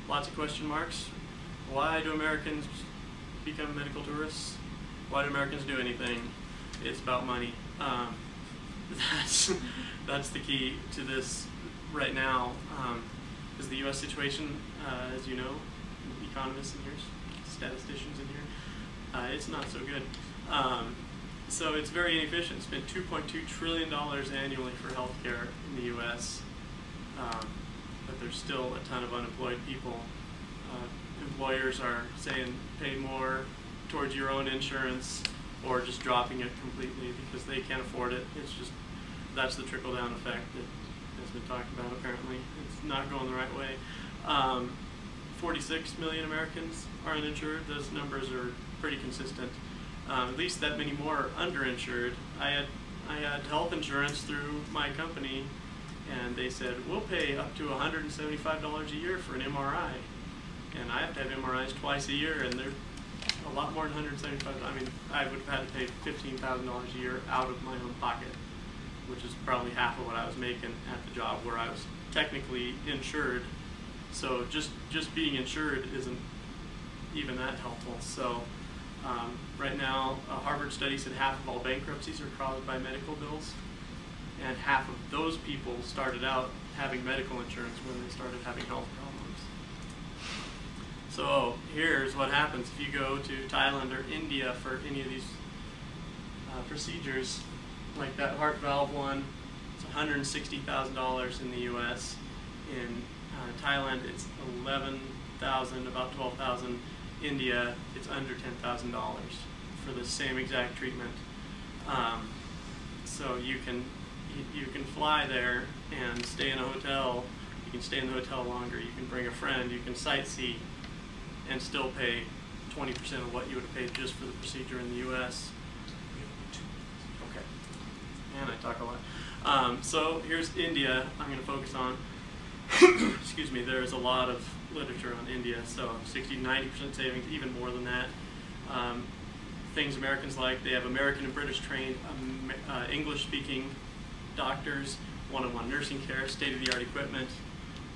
lots of question marks. Why do Americans become medical tourists? Why do Americans do anything? It's about money. That's the key to this right now. Is the U.S. situation, as you know, economists in here, statisticians in here, it's not so good. So it's very inefficient. Spend $2.2 trillion annually for healthcare in the U.S., but there's still a ton of unemployed people. Employers are saying pay more towards your own insurance, or just dropping it completely because they can't afford it. It's just, that's the trickle-down effect that has been talked about apparently. It's not going the right way. 46 million Americans are uninsured. Those numbers are pretty consistent. At least that many more are underinsured. I had health insurance through my company, and they said, we'll pay up to $175 a year for an MRI. And I have to have MRIs twice a year, and they're a lot more than $175. I mean, I would have had to pay $15,000 a year out of my own pocket, which is probably half of what I was making at the job where I was technically insured. So just being insured isn't even that helpful. So right now, a Harvard study said half of all bankruptcies are caused by medical bills, and half of those people started out having medical insurance when they started having health problems. So here's what happens if you go to Thailand or India for any of these procedures, like that heart valve one. It's $160,000 in the U.S. In Thailand, it's $11,000, about $12,000. India, it's under $10,000 for the same exact treatment. So you can fly there and stay in a hotel. You can stay in the hotel longer. You can bring a friend. You can sightsee, and still pay 20% of what you would have paid just for the procedure in the U.S. Okay, and I talk a lot. So here's India. I'm going to focus on. Excuse me. There's a lot of literature on India, so 60–90% savings, even more than that. Things Americans like, they have American and British trained English-speaking doctors, one-on-one nursing care, state-of-the-art equipment.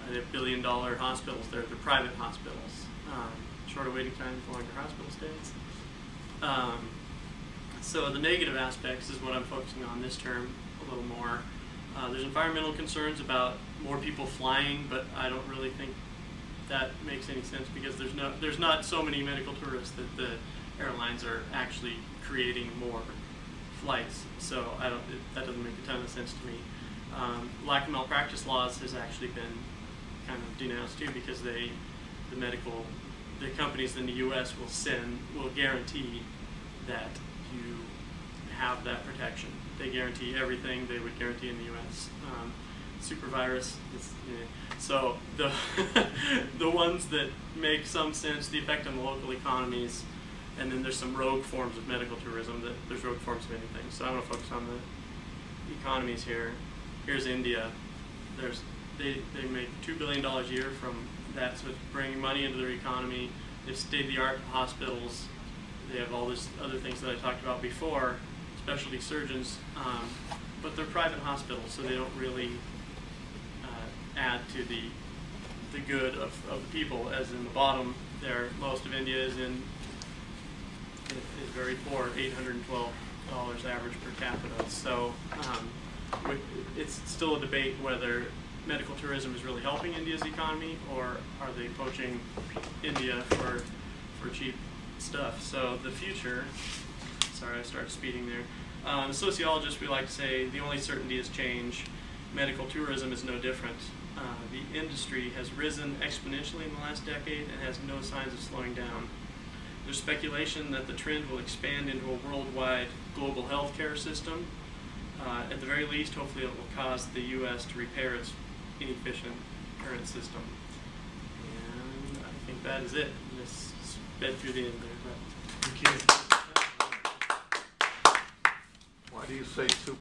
They have billion-dollar hospitals. They're private hospitals. Shorter waiting times, longer hospital stays. So the negative aspects is what I'm focusing on this term a little more. There's environmental concerns about more people flying, but I don't really think that makes any sense because there's not so many medical tourists that the airlines are actually creating more flights. So that doesn't make a ton of sense to me. Lack of malpractice laws has actually been kind of denounced too, because the companies in the U.S. will guarantee that you have that protection. They guarantee everything they would guarantee in the U.S. Supervirus. So the ones that make some sense, the effect on the local economies, and then there's some rogue forms of medical tourism. There's rogue forms of anything. So I'm going to focus on the economies here. Here's India. They make $2 billion a year from that, so it's bringing money into their economy. They have state-of-the-art hospitals. They have all these other things that I talked about before, specialty surgeons, but they're private hospitals, so they don't really add to the good of the people. As in the bottom there, most of India is very poor, $812 average per capita. So it's still a debate whether medical tourism is really helping India's economy, or are they poaching India for cheap stuff. So the future, sorry I started speeding there. Sociologists, we like to say the only certainty is change. Medical tourism is no different. The industry has risen exponentially in the last decade and has no signs of slowing down. There's speculation that the trend will expand into a worldwide global healthcare system. At the very least, hopefully it will cause the U.S. to repair its inefficient current system. And I think that is it. Just sped through the end there. Thank you. Why do you say super?